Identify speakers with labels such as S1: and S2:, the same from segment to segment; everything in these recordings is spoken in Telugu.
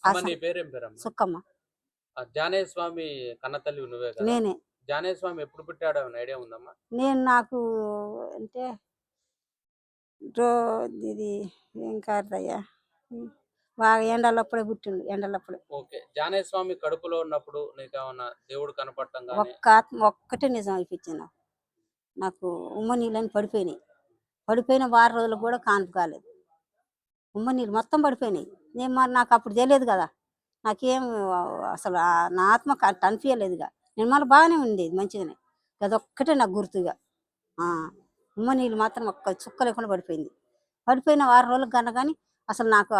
S1: అమ్మ నీ పేరేం పేరమ్మా?
S2: సుక్కమ్మ.
S1: జానయ్య స్వామి కన్నతల్లి నువ్వే కదా?
S2: నేనే.
S1: జానయ్య స్వామి ఎప్పుడు పుట్టాడో ఏమైనా ఐడియా ఉందమ్మా?
S2: నాకు అంటే రో ఇది ఏం కాదయ్యా, బాగా ఎండలప్పుడే పుట్టిండు, ఎండలప్పుడే.
S1: ఓకే. జానయ్య స్వామి కడుపులో ఉన్నప్పుడు నీకేమన్నా దేవుడు కనపడటం గాని?
S2: ఒక్కటే నిజం అనిపించింది నాకు. నాకు ఉమ్మ నీళ్ళని పడిపోయినాయి. పడిపోయిన వారం రోజులకు కూడా కాన్పు కాలేదు. ఉమ్మ నీళ్ళు మొత్తం పడిపోయినాయి. మరి నాకు అప్పుడు తెలియదు కదా. నాకేం అసలు నా ఆత్మ అనిపించలేదుగా. నేను మళ్ళీ బాగానే ఉండేది, మంచిగానే. అదొక్కటే నాకు గుర్తుగా. ఉమ్మ నీళ్ళు మాత్రం ఒక్క చుక్క లేకుండా పడిపోయింది. పడిపోయిన వారం రోజులకు కన్నా కానీ అసలు నాకు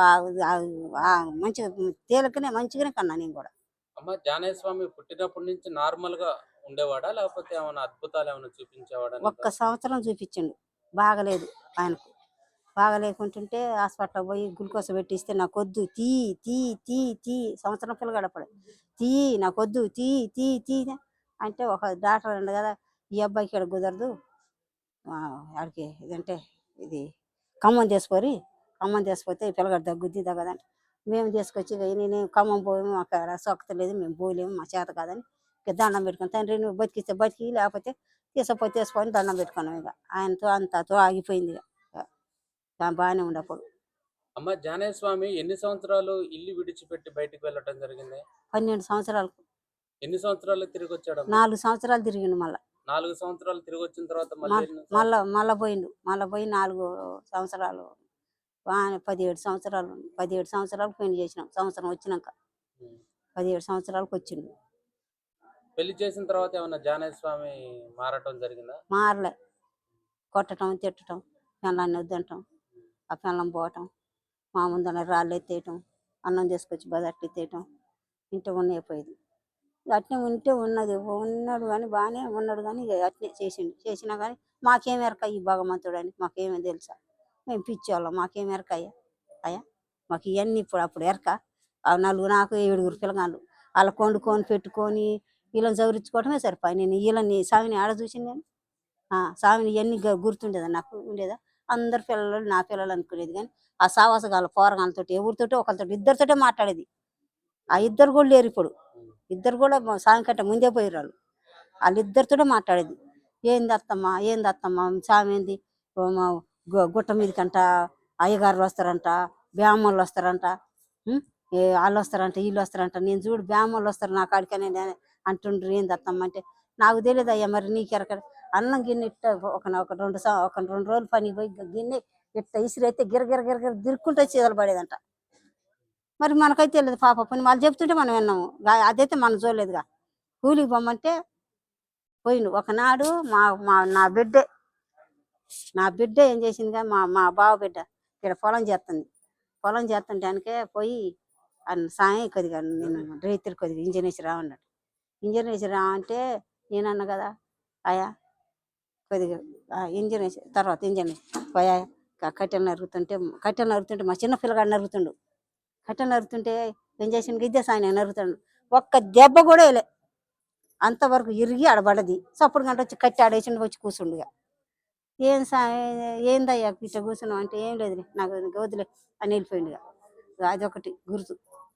S2: మంచిగా తేలికనే మంచిగానే కన్నా నేను కూడా.
S1: అమ్మ జానయ్య స్వామి పుట్టినప్పటి నుంచి నార్మల్ గా ఉండేవాడా, లేకపోతే ఏమైనా అద్భుతాలు ఏమైనా చూపించేవాడా?
S2: ఒక్క సంవత్సరం చూపించండు, బాగలేదు ఆయనకు. బాగా లేకుంటుంటే హాస్పిటల్ పోయి గ్లూకోజ్ పెట్టిస్తే నాకొద్దు, తీ తీ తీ తీ సంవత్సరం పిల్లగడపడు, తీ నాకొద్దు, తీ తీ తీ అంటే ఒక డాక్టర్ అండి కదా, ఈ అబ్బాయికి ఇక్కడ కుదరదు, ఆడికి ఇదంటే ఇది ఖమ్మం తీసుకపోతే పిల్లగాడు దగ్గుద్ది తగ్గదంటే మేము తీసుకొచ్చి నేనే ఖమ్మం పోయాము, అక్కడ సొక్కత లేదు, మేము పోలేము, మా చేత కాదని ఇక దండం పెట్టుకుని, తండ్రి నువ్వు బతికిస్తే బతికి, లేకపోతే తీసుకొని దండం పెట్టుకున్నాం. ఇక ఆయనతో అంతతో ఆగిపోయింది. ఇక బాగానే ఉండప్పుడు.
S1: అమ్మ జానయ్య స్వామి ఎన్ని సంవత్సరాలు ఇల్లు విడిచిపెట్టి బయటికి వెళ్ళటం జరిగింది?
S2: 12 సంవత్సరాలకు.
S1: ఎన్ని సంవత్సరాలు తిరిగి వచ్చాడు?
S2: 4 సంవత్సరాలు తిరిగిండు. మళ్ళా
S1: 4 సంవత్సరాలు తిరిగి వచ్చిన తర్వాత
S2: మళ్ళా పోయిండు. మళ్ళా పోయి 4 సంవత్సరాలు 17 సంవత్సరాలు 17 సంవత్సరాలకు పెళ్లి చేసినాం. సంవత్సరం వచ్చినాక 17 సంవత్సరాలకు వచ్చిండు.
S1: పెళ్లి చేసిన తర్వాత ఏమన్నా జానయ్య స్వామి మారటం జరిగిందా?
S2: మారలే. కొట్టడం, తిట్టడం, పిల్లల్ని వద్దంటాం, ఆ పిల్లం పోవటం, మా ముందర రాళ్ళు ఎత్తేయటం, అన్నం తీసుకొచ్చి బదట్టి ఎత్తేయటం, ఇంటి ఉండైపోయేది. అట్నే ఉంటే ఉన్నాడు కానీ బాగానే ఉన్నాడు కానీ అట్నే చేసినా కానీ మాకేం ఎరక ఈ భగవంతుడు అని మాకేమీ తెలుసా? మేము పిచ్చోళ్ళం, మాకేం ఎరక అయ్యా మాకు ఇవన్నీ అప్పుడు ఎరక. ఆ నాకు 7 పిల్లగాళ్ళు వాళ్ళ కొండుకొని పెట్టుకొని వీళ్ళని చౌరించుకోవటమే సరిపోయి. నేను వీళ్ళని స్వామిని ఆడ చూసింది. నేను స్వామిని ఇవన్నీ గుర్తుండేదా నాకు? ఉండేదా? అందరు పిల్లలు నా పిల్లలు అనుకునేది కానీ ఆ సావాసగాల పోరగాలతో ఎవరితోటో ఒకరితో ఇద్దరితోటే మాట్లాడేది. ఆ ఇద్దరు కూడా లేరు ఇప్పుడు. ఇద్దరు కూడా స్వామి కంటే ముందే పోయారు. వాళ్ళిద్దరితోటే మాట్లాడేది. ఏంది అత్తమ్మ స్వామి ఏంది గుట్ట మీదకంట అయ్యగారులు వస్తారంట, బ్రాహ్మణులు వస్తారంట, వాళ్ళు వస్తారంట, వీళ్ళు వస్తారంట. నేను చూడు బ్రాహ్మణులు వస్తారు నా కాడికనే అంటుండ్రు. ఏంది అత్తమ్మ అంటే నాకు తెలియదు అయ్యా, మరి నీకెరక అన్నం గిన్నె ఇట్ట ఒక 2 రోజులు పని పోయి గిన్నె ఇట్ట ఇసిరైతే గిరగిర దిరుక్కుంటే చీదలు పడేదంట. మరి మనకైతే తెలియదు పాప పని వాళ్ళు చెప్తుంటే మనం విన్నాము. అదైతే మనం చూడలేదుగా. కూలికి పొమ్మంటే పోయిండు. ఒకనాడు నా బిడ్డ ఏం చేసిందిగా, మా బావ బిడ్డ ఇక్కడ పొలం చేస్తుంటానికే పోయి సాయం కొద్దిగా నేను రైతులు కొద్దిగా ఇంజనీర్స్ రావన్నాడు. ఇంజనీర్స్ రా అంటే నేనన్నా కదా, అయ్యా కొద్దిగా ఇంజనీర్స్ తర్వాత పోయా కట్టెలు నరుగుతుంటే మా చిన్న పిల్లగాడు నరుగుతుండు. కట్టెలు నరుగుతుంటే ఏం చేసిండు, గిద్దే సాయం నరుగుతాడు. ఒక్క దెబ్బ కూడా వేయలే. అంతవరకు ఇరిగి ఆడబడ్డది. చప్పుడు గంట వచ్చి కట్టి ఆడేసిండు, వచ్చి కూర్చుండుగా. ఏందయ్యా ఇట్లా కూర్చున్నావు అంటే ఏం లేదు నాకు వదిలే అని వెళ్ళిపోయిండుగా. అదొకటి గుర్తు.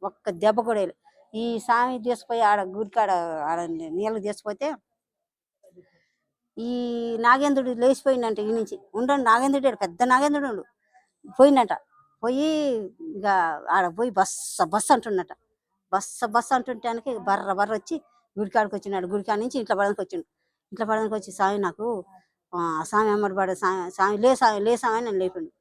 S2: ఒక్క దెబ్బ కూడా వేయలే. ఈ స్వామి తీసుకుపోయి ఆడ గుడికాడ ఆడ నీళ్ళు తీసుకుపోతే ఈ నాగేంద్రుడు లేచిపోయిందంట. ఈ నుంచి ఉండండి నాగేంద్రుడు, పెద్ద నాగేంద్రుడు పోయిందంట. పోయి ఇక ఆడ పోయి బస్సు అంటున్నట. బస్సు అంటుంటానికి బర్ర వచ్చి గుడికాడికి వచ్చినాడు. గుడికాడ నుంచి ఇంట్లో పడడానికి వచ్చి స్వామి నాకు స్వామి అమ్మడి పడ స్వామి లే స్వామి అని నన్ను లేపిండు.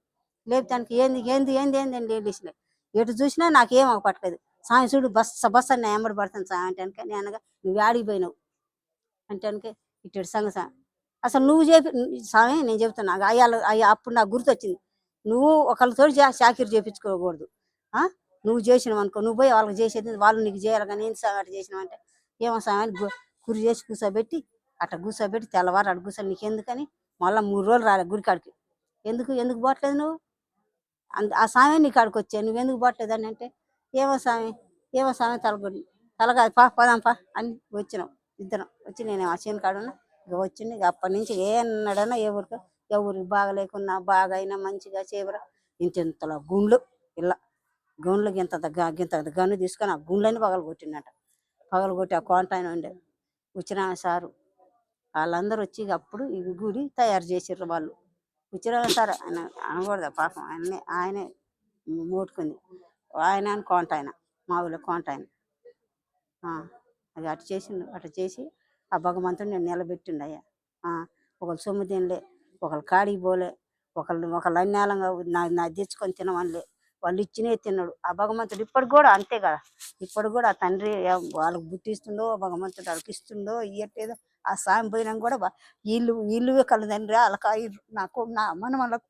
S2: లేపుతానికి ఏంది అని లేచిలే. ఎటు చూసినా నాకేం పట్టలేదు. స్వామి చూడు బస్సు అని ఎమ్మడి పడతాను స్వామి అంటే నేను అనగా నువ్వు ఆడిపోయినావు అంటే ఇటు సంగ అసలు నువ్వు స్వామి నేను చెప్తున్నా అయ్యా అప్పుడు నాకు గుర్తు వచ్చింది. నువ్వు ఒకళ్ళతో చాకిరి చేయించుకోకూడదు. నువ్వు చేసినావు అనుకో, నువ్వు పోయి వాళ్ళకి చేసేది వాళ్ళు నీకు చేయాలి. కానీ ఏం స్వామి అట్లా చేసినావు అంటే ఏమో స్వామి అని కురి చేసి కూర్చోబెట్టి తెల్లవారు అటు కూర్చొని నీకు ఎందుకని మళ్ళీ 3 రోజులు రాలే గుడికాడికి. ఎందుకు పోవట్లేదు నువ్వు? ఆ స్వామి నీ కాడికి వచ్చా, నువ్వెందుకు పోవట్లేదు అని అంటే ఏమో స్వామి తలగా పోదాంపా అని వచ్చినాం. ఇద్దరం వచ్చి నేను ఆ చేను కాడున్నా. ఇక వచ్చింది. ఇక అప్పటి నుంచి ఏనాడన్నా ఎవరికి బాగా లేకున్నా బాగా అయినా మంచిగా చేవరా ఇంతలా గుండ్లు ఇలా గౌన్లో గింత గన్ను తీసుకొని ఆ గుండ్లన్నీ పగలగొట్టిండట. పగలగొట్టి ఆ కోంట ఆయన ఉండే వచ్చిన సారు వాళ్ళందరూ వచ్చి అప్పుడు ఈ గుడి తయారు చేసిర్రు వాళ్ళు. వచ్చిన సార్ ఆయన అనకూడదు పాపం, ఆయనే మూటుకుంది. ఆయన కోంట ఆయన మా ఊళ్ళో కోంట ఆయన. అది అటు చేసిండు. అటు చేసి ఆ భగవంతుడు నేను నిలబెట్టిండు అయ్యా. ఒకళ్ళు సొమ్ము తినలే, ఒకళ్ళు కాడికి పోలే, ఒకళ్ళు అన్యాలంగా నా తెచ్చుకొని తినవనిలే, వాళ్ళు ఇచ్చినే తిన్నాడు ఆ భగవంతుడు. ఇప్పటికి కూడా అంతే కదా, ఇప్పటికి కూడా ఆ తండ్రి వాళ్ళకి బుట్టిస్తుండో భగవంతుడు వాళ్ళకి ఇస్తుండో ఇయ్యట్లేదో ఆ సాయం పోయినా కూడా వీళ్ళు కళ్ళు తండ్రి వాళ్ళకి నాకు నా మన వాళ్ళకు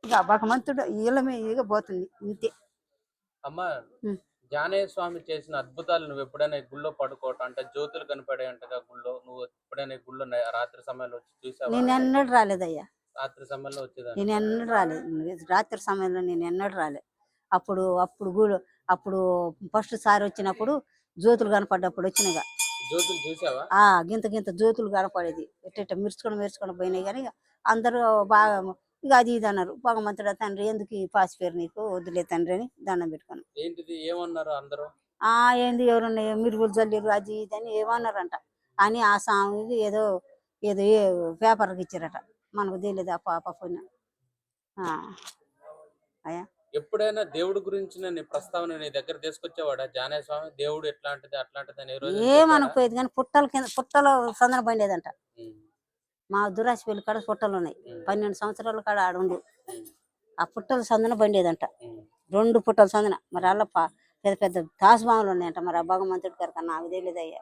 S2: ఇక భగవంతుడు వీళ్ళ మీద పోతుంది ఇంతే.
S1: అమ్మా,
S2: ఉం.
S1: జానయ్య స్వామి చేసిన అద్భుతాలు నువ్వు ఎప్పుడైనా ఈ గుళ్ళో పడుకోవటం అంటే జ్యోతులు కనపడే అంటగా గుళ్ళో, నువ్వు ఎప్పుడైనా ఈ గుళ్ళో రాత్రి సమయంలో వచ్చి చూసావా?
S2: నేను ఎన్నడూ రాలేదయ్యా.
S1: రాత్రి సమయంలో వచ్చేదాన్ని.
S2: నేను ఎన్నడూ రాలేదు రాత్రి సమయంలో, నేను ఎన్నడూ రాలేదు. అప్పుడు అప్పుడు ఫస్ట్ సారి వచ్చినప్పుడు జ్యోతులు కనపడ్డప్పుడు వచ్చినాయిగా.
S1: జ్యోతులు చూసావా?
S2: గింత జ్యోతులు కనపడేది, ఎట్ట మెరుచుకొని పోయినాయి. కానీ అందరూ బాగా ఇక అది ఇది అన్నారు. భగవంతుడా తండ్రి ఎందుకు ఈ పాసిపోయారు నీకు, వద్దులే తండ్రి అని దండం పెట్టుకున్నాను.
S1: ఏంటిది ఏమన్నారు అందరూ?
S2: ఏంది ఎవరున్నా మిరుగులు జల్లిరు అది ఇది అని ఏమన్నారంట. అని ఆ స్వామికి ఏదో ఏదో పేపర్కి ఇచ్చారట, మనకు తెలియదు ఆ పాప పోయిన. అయ్యా,
S1: ఎప్పుడైనా దేవుడి గురించి నీ ప్రస్తావన నీ దగ్గర తీసుకొచ్చేవాడా జానయ్య స్వామి? దేవుడు ఎట్లాంటిది అట్లాంటిది అని
S2: ఏమనకపోయేది కానీ పుట్టలో సందన బండేదంట. మా దురాశ పెళ్లి కాడ పుట్టలు ఉన్నాయి, 12 సంవత్సరాల కాడ ఆడుండు ఆ పుట్టల సందన బండేదంట. 2 పుట్టల సందన. మరి అలా పెద్ద పెద్ద తాసుబాములు ఉన్నాయంట. మరి ఆ భగవంతుడికి ఎరక, నాకు తెలియదు అయ్యా,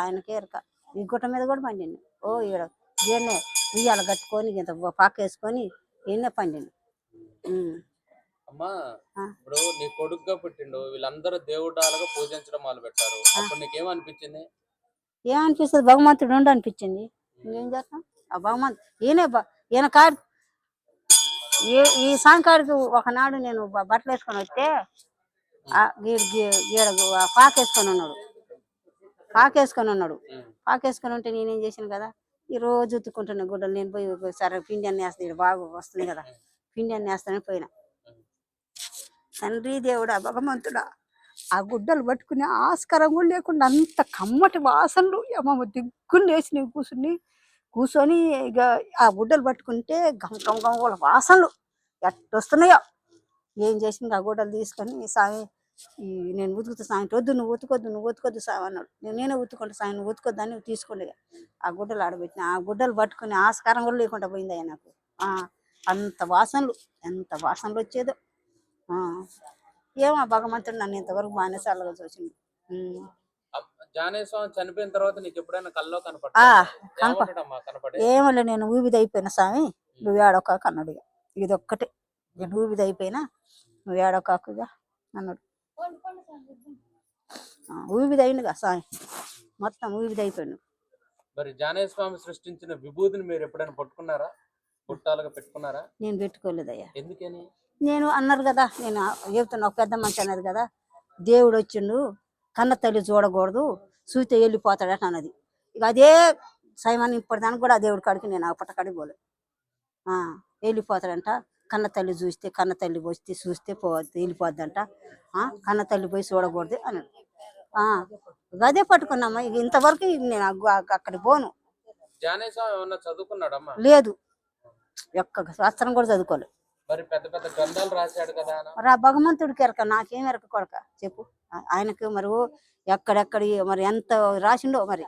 S2: ఆయనకే ఎరక. ఈ గుట్ట మీద కూడా పండింది. ఈడ ఈయనే ఉయ్యాల కట్టుకొని ఇంత పాకేసుకొని ఈయనే పండింది.
S1: అమ్మా, ఇప్పుడు నీ కొడుకుగా పుట్టిండు, వీళ్ళందరూ దేవుడాలుగా పూజించడం మొదలు పెట్టారు. అప్పుడు నీకేమనిపించింది?
S2: ఏమనిపిస్తుంది, భగవంతుడు ఉండు అనిపించింది. ఇంకేం చేస్తాం, ఆ భగవంతు ఈయన కాడు. ఈ సాయంకాడికి ఒకనాడు నేను బట్టలు వేసుకొని వస్తే పాకేసుకొని ఉన్నాడు. పాకేసుకొని ఉంటే నేనేం చేసాను కదా, ఈ రోజు ఉతుక్కుంటున్నా గుడ్డలు. నేను పోయి సరే పిండి అన్ని వేస్తాను, బాగా వస్తుంది కదా, పిండి అన్ని వేస్తానని పోయినా. తండ్రి దేవుడా భగవంతుడా, ఆ గుడ్డలు పట్టుకుని ఆస్కారం కూడా లేకుండా అంత కమ్మటి వాసనలు ఏమో దిగ్గులు లేచి కూర్చొని ఇక ఆ గుడ్డలు పట్టుకుంటే గమ వాసనలు ఎట్టొస్తున్నాయో. ఏం చేసింది, ఆ గుడ్డలు తీసుకొని సామి నేను ఉతుకుతా సామి, వద్దు నువ్వు ఉతుకొద్దు సామి అన్నాడు. నేనే ఉతుకుంటా సామి, నువ్వు ఉతుకొద్దు అని తీసుకోండి. ఆ గుడ్డలు ఆడబెట్టిన ఆ గుడ్డలు పట్టుకుని ఆస్కారం కూడా లేకుండా పోయింది అయ్యా నాకు. అంత వాసనలు, ఎంత వాసనలు వచ్చేదో. ఏమో భగవంతుడు నన్ను ఇంతవరకు బానిసలుగా చూసిండు.
S1: జానయ్య స్వామి చనిపోయిన తర్వాత నీకు ఎప్పుడైనా కల్లో
S2: ఏమలే, నేను ఊబిది అయిపోయినా స్వామి, నువ్వు ఏడొక అన్నాడు. ఇది ఒక్కటే, నేను ఊబిది అయిపోయినా నువ్వు ఏడొకగా అన్నాడు. ఊబిది అయిందిగా స్వామి, మొత్తం ఊబిది అయిపోయాడు.
S1: మరి జానయ్య స్వామి సృష్టించిన విభూతిని మీరు ఎప్పుడైనా పట్టుకున్నారా, పుట్టాలుగా పెట్టుకున్నారా? నేను
S2: పెట్టుకోలేదయ్యా.
S1: ఎందుకని?
S2: నేను అన్నారు కదా, నేను చెబుతున్నా, ఒక పెద్ద మనిషి అన్నది కదా, దేవుడు వచ్చిండు కన్న తల్లి చూడకూడదు, చూస్తే వెళ్ళిపోతాడట అన్నది. ఇక అదే సైమాన్ ఇప్పటిదానికి కూడా ఆ దేవుడి కాడికి నేను ఆ పుట్టకాడికి పోలే. వెళ్ళిపోతాడంట, కన్న తల్లి కన్న తల్లి వస్తే చూస్తే వెళ్ళిపోద్దంట, కన్న తల్లి పోయి చూడకూడదు అన్నాడు. అదే పట్టుకున్నామ్మా. ఇక ఇంతవరకు నేను అక్కడికి పోను.
S1: జానయ్య స్వామి ఏమన్నా చదువుకున్నాడమ్మా?
S2: లేదు, ఒక్క శాస్త్రం కూడా చదువుకోలేదు.
S1: మరి పెద్ద పెద్ద గ్రంథాలు రాశాడు కదా.
S2: మరి ఆ భగవంతుడికి ఎరక, నాకేం ఎరక కొడక చెప్పు. ఆయనకు మరి ఎక్కడెక్కడ మరి ఎంత రాసిండో మరి.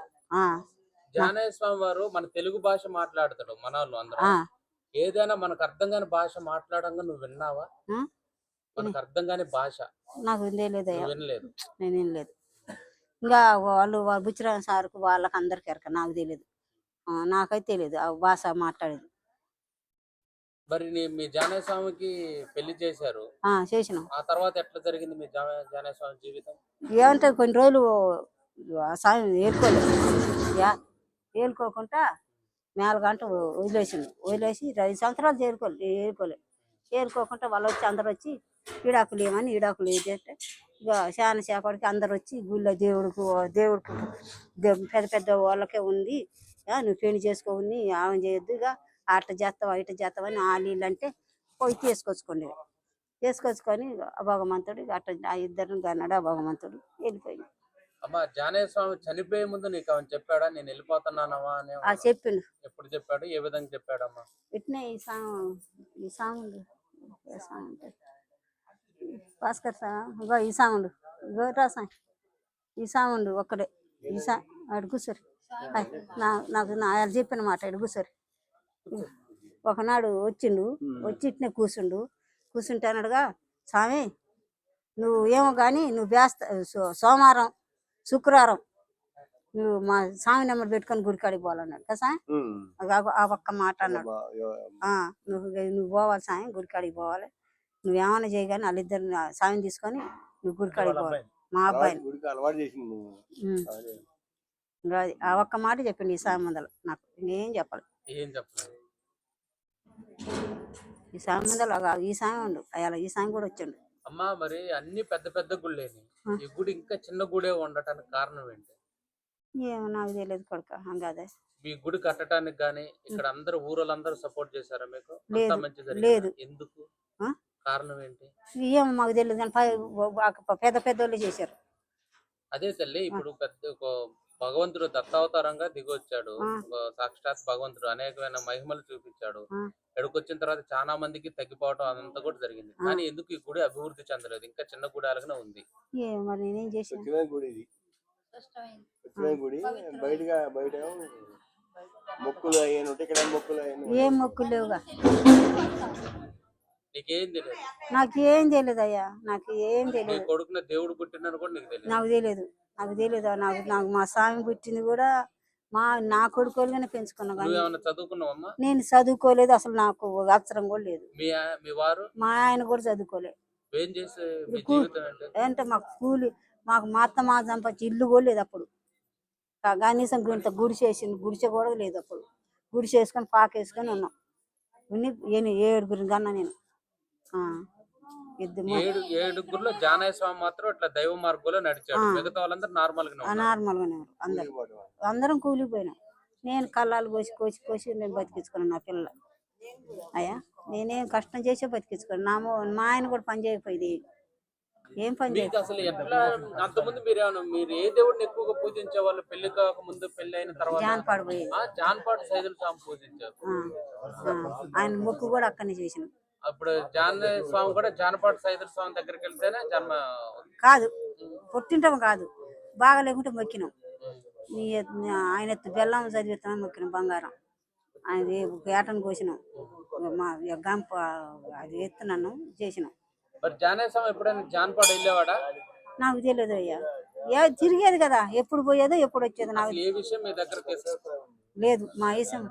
S1: జానయ్య స్వామి వారు మన తెలుగు భాష మాట్లాడతాడు, మన వాళ్ళు అందరూ. ఏదైనా మనకు అర్థం కాని భాష మాట్లాడంగా నువ్వు విన్నావా? మనకు అర్థం కాని భాష
S2: నాకు వినలేదు, నేనేం లేదు. ఇంకా బుచ్చిరామ సార్కు వాళ్ళకి అందరికి ఎరక, నాకు తెలియదు, నాకైతే తెలియదు ఆ భాష మాట్లాడేది.
S1: మరి మీ జానయ్య స్వామికి పెళ్లి చేశారు,
S2: చేసినాం.
S1: ఆ తర్వాత ఎట్లా జరిగింది మీ జానయ్య స్వామి జీవితం?
S2: ఏమంటే కొన్ని రోజులు స్వామి ఏలుకోకుండా మేళగంట వదిలేసి 5 సంవత్సరాలు ఏరుకోకుండా వాళ్ళు వచ్చి అందరు వచ్చి ఈడాకులు ఏమని ఈడాకులు ఏదంటే ఇక చాలా సేపటికి అందరు వచ్చి గుళ్ళో దేవుడికి పెద్ద పెద్ద వాళ్ళకే ఉంది, నువ్వు పెళ్లి చేసుకోవుని ఆమె చేయొద్దు, ఇక అట్లా చేస్తావా ఇట్లా చేస్తావని ఆ నీళ్ళు అంటే పోయి తీసుకొచ్చుకోండి. చేసుకొచ్చుకొని ఆ భగవంతుడు అట్లా ఆ ఇద్దరిని కన్నాడు ఆ భగవంతుడు వెళ్ళిపోయింది.
S1: అమ్మ జానయ్య స్వామి చనిపోయే ముందు నీకు ఏమైనా చెప్పాడా నేను వెళ్ళిపోతున్నానమ్మా అని
S2: ఆ చెప్పిండు
S1: ఎప్పుడు చెప్పాడు ఏ విధంగా చెప్పాడమ్మా
S2: ఇట్నే ఈ సాంగ్ ఏ సాంగ్ ఉంటుంది? భాస్కర్ ఇగో ఈ సాంగ్ ఇగో రాసా ఈ సాంగ్ ఒక్కడే ఈ సా అడు కూర్చోరు నాకు ఆయన చెప్పిన మాట అడు కూర్చోరు. ఒకనాడు వచ్చిండు వచ్చి ఇట్నే కూర్చుంటే అన్నాడుగా స్వామి నువ్వు ఏమో కానీ నువ్వు సోమవారం శుక్రవారం నువ్వు మా స్వామి నెంబర్ పెట్టుకొని గుడికాడికి పోవాలన్నాడు కదా సాయం ఆ ఒక్క మాట అన్నాడు. నువ్వు పోవాలి సాయం గుడికాడికి పోవాలి నువ్వేమన్నా చేయగాని వాళ్ళిద్దరు సాయం తీసుకొని నువ్వు గుడికాడికి పోవాలి మా అబ్బాయిని ఆ ఒక్క మాట చెప్పిండు ఈ సాయం ముందల నాకు ఇంకేం చెప్పాలి ఈ సాయం ముందల ఈ సాయం ఉండు అలా ఈ సాయం కూడా వచ్చిండు.
S1: అమ్మా మరి అన్ని పెద్ద పెద్ద గుళ్ళేని ఈ గుడి ఇంకా చిన్న గుడే ఉండటానికి కారణం ఏంటి?
S2: ఏమో నాకు తెలియదు కొడుక అంగదే
S1: మీ గుడి కట్టడానికి గానీ ఇక్కడ అందరూ ఊరోళ్ళందరూ సపోర్ట్ చేశారా మీకు? అంతా మంచి
S2: లేదు.
S1: ఎందుకు కారణం ఏంటి?
S2: ఏమో మాకు తెలియదు కానీ పెద్ద పెద్దోళ్ళు చేశారు.
S1: అదే తల్లి ఇప్పుడు పెద్ద భగవంతుడు దత్తావతారంగా దిగొచ్చాడు సాక్షాత్ భగవంతుడు అనేకమైన మహిమలు చూపించాడు. ఎక్కడికొచ్చిన తర్వాత చాలా మందికి తగ్గిపోవటం అదంతా కూడా జరిగింది. కానీ ఎందుకు ఈ గుడి అభివృద్ధి చెందలేదు? ఇంకా చిన్న గుడి అలాగనే ఉంది.
S2: మరి నేనేం చేశాను ఏం మొక్కులు లేవుగా
S1: నీకేం తెలియదు?
S2: నాకేం తెలియదు అయ్యా నాకు ఏం తెలియదు.
S1: కొడుకున దేవుడు పుట్టినని కూడా నీకు తెలియదు?
S2: నాకు తెలియదు నాకు మా స్వామి పుట్టింది కూడా నా కొడుకోలుగానే పెంచుకున్నా కానీ
S1: చదువుకున్నావమ్మా?
S2: నేను చదువుకోలేదు అసలు నాకు అక్షరం కూడా లేదు.
S1: మీ వారు
S2: మా ఆయన కూడా చదువుకోలేదు.
S1: ఏం చేసే జీవితం
S2: అంటే మాకు కూలి మాకు మా అత్త మా సంపచ్చి ఇల్లు కూడా లేదు అప్పుడు. కనీసం ఇంత గుడిసేసింది గుడిసె కూడా లేదు అప్పుడు. గుడిసేసుకొని పాకేసుకొని ఉన్నాం. 7 కన్నా నేను
S1: 7 జానయ్య స్వామి మాత్రం ఇట్లా దైవ మార్గంలో నడిచాడు. మిగతా వాళ్ళందరూ
S2: నార్మల్గానే అందరం కూలిపోయినాం. నేను కళ్ళాలు కోసి నేను బతికించుకున్నాను నా పిల్లలు. అయ్యా నేనేం కష్టం చేసే బతికించుకున్నాను. మా ఆయన కూడా పని చేయకపోయింది. ఏం పని చేయదు.
S1: అసలు ఎట్లా అంతకుముందు మీరు ఏ దేవుడిని ఎక్కువగా పూజించే వాళ్ళు? పెళ్లి కాక ముందు పెళ్లి అయిన తర్వాత జాన్పాడు సైదుల స్వామి పూజించారు.
S2: ఆయన మొక్కు కూడా అక్కడనే చేసిన.
S1: అప్పుడు జానయ్య స్వామి కూడా జానపాడు సైదుల స్వామి దగ్గరికి వెళ్తేనే జన్మ
S2: కాదు పుట్టింటాం కాదు బాగా లేకుంటే మొక్కినాం. ఆయన బెల్లం చదివిస్తామని మొక్కినాం బంగారం. ఆయన ఏటను కోసినాం గంప అది ఎత్తున్నాను చేసినాం.
S1: మరి జానయ్య స్వామి ఎప్పుడైనా జానపాడు వెళ్ళేవాడా?
S2: నాకు తెలియదు అయ్యా తిరిగేది కదా ఎప్పుడు పోయేదో ఎప్పుడు వచ్చేది నాకు
S1: ఏ విషయం మీ దగ్గర
S2: లేదు. మా విషయం